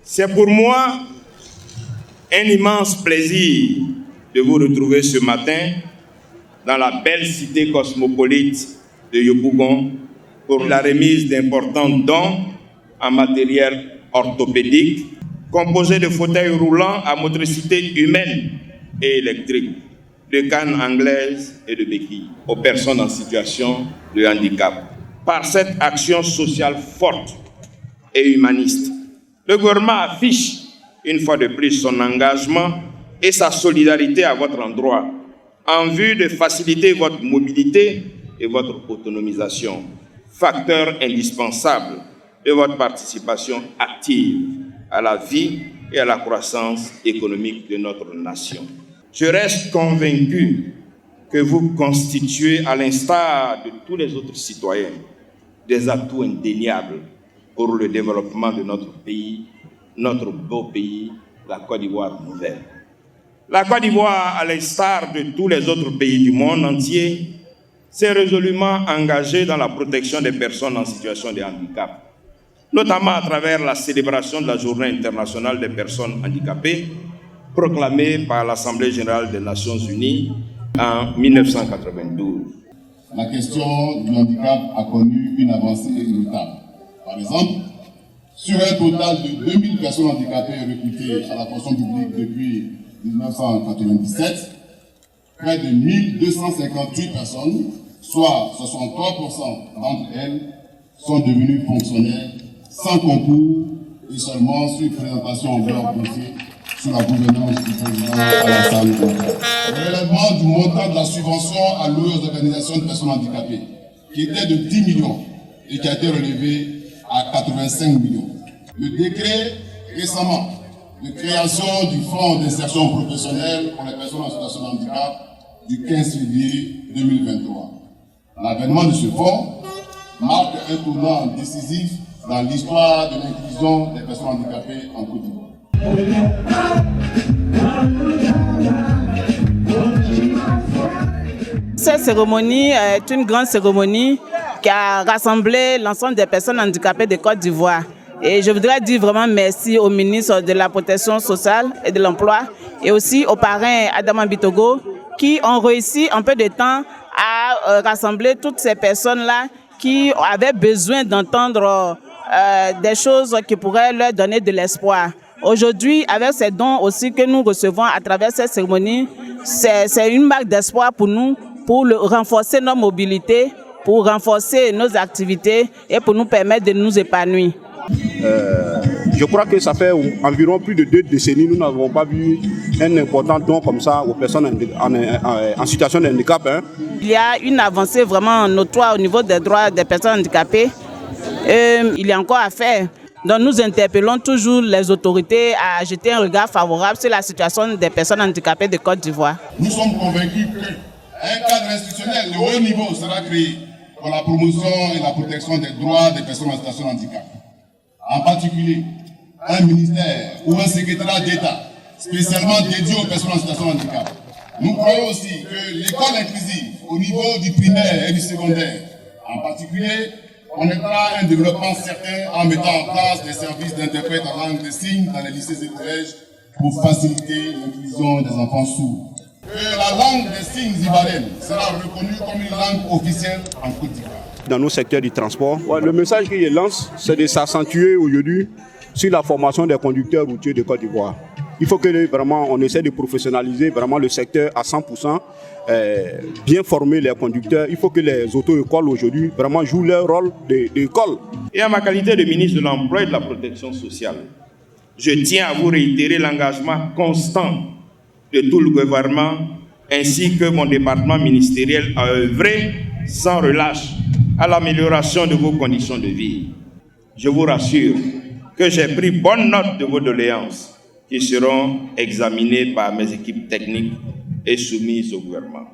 C'est pour moi un immense plaisir de vous retrouver ce matin dans la belle cité cosmopolite de Yopougon pour la remise d'importants dons en matériel orthopédique composé de fauteuils roulants à motricité humaine et électrique, de cannes anglaises et de béquilles aux personnes en situation de handicap. Par cette action sociale forte et humaniste, le gouvernement affiche une fois de plus son engagement et sa solidarité à votre endroit en vue de faciliter votre mobilité et votre autonomisation, facteur indispensable de votre participation active à la vie et à la croissance économique de notre nation. Je reste convaincu que vous constituez, à l'instar de tous les autres citoyens, des atouts indéniables pour le développement de notre pays, notre beau pays, la Côte d'Ivoire nouvelle. La Côte d'Ivoire, à l'instar de tous les autres pays du monde entier, s'est résolument engagée dans la protection des personnes en situation de handicap, notamment à travers la célébration de la Journée internationale des personnes handicapées, proclamée par l'Assemblée générale des Nations unies en 1992. La question du handicap a connu une avancée notable. Par exemple, sur un total de 2000 personnes handicapées recrutées à la fonction publique depuis 1997, près de 1258 personnes, soit 63% d'entre elles, sont devenues fonctionnaires sans concours et seulement sur présentation de leur dossier sous la gouvernance du président Alassane Ouattara. Le relèvement du montant de la subvention allouée aux organisations de personnes handicapées, qui était de 10 millions et qui a été relevé à 85 millions. Le décret récemment de création du Fonds d'insertion professionnelle pour les personnes en situation de handicap du 15 février 2023. L'avènement de ce fonds marque un tournant décisif dans l'histoire de l'inclusion des personnes handicapées en Côte d'Ivoire. Cette cérémonie est une grande cérémonie qui a rassemblé l'ensemble des personnes handicapées de Côte d'Ivoire. Et je voudrais dire vraiment merci au ministre de la Protection sociale et de l'Emploi et aussi au parrain Adama Bitogo qui ont réussi en peu de temps à rassembler toutes ces personnes-là qui avaient besoin d'entendre des choses qui pourraient leur donner de l'espoir. Aujourd'hui, avec ces dons aussi que nous recevons à travers cette cérémonie, c'est une marque d'espoir pour nous, pour renforcer notre mobilité, pour renforcer nos activités et pour nous permettre de nous épanouir. Je crois que ça fait environ plus de 2 décennies, nous n'avons pas vu un important don comme ça aux personnes en situation de handicap. Il y a une avancée vraiment notoire au niveau des droits des personnes handicapées. Il y a encore à faire. Donc nous interpellons toujours les autorités à jeter un regard favorable sur la situation des personnes handicapées de Côte d'Ivoire. Nous sommes convaincus qu'un cadre institutionnel de haut niveau sera créé pour la promotion et la protection des droits des personnes en situation de handicap. En particulier, un ministère ou un secrétariat d'État spécialement dédié aux personnes en situation de handicap. Nous croyons aussi que l'école inclusive au niveau du primaire et du secondaire, en particulier, connaîtra un développement certain en mettant en place des services d'interprètes en langue des signes dans les lycées et collèges pour faciliter l'inclusion des enfants sourds. Que la langue des signes ivoirienne sera reconnue comme une langue officielle en Côte d'Ivoire. Dans nos secteurs du transport, le message qu'il lance, c'est de s'accentuer aujourd'hui sur la formation des conducteurs routiers de Côte d'Ivoire. Il faut que vraiment on essaie de professionnaliser vraiment le secteur à 100%, bien former les conducteurs. Il faut que les auto-écoles aujourd'hui vraiment jouent leur rôle d'école. Et en ma qualité de ministre de l'Emploi et de la Protection sociale, je tiens à vous réitérer l'engagement constant de tout le gouvernement ainsi que mon département ministériel à œuvrer sans relâche à l'amélioration de vos conditions de vie. Je vous rassure que j'ai pris bonne note de vos doléances qui seront examinées par mes équipes techniques et soumises au gouvernement.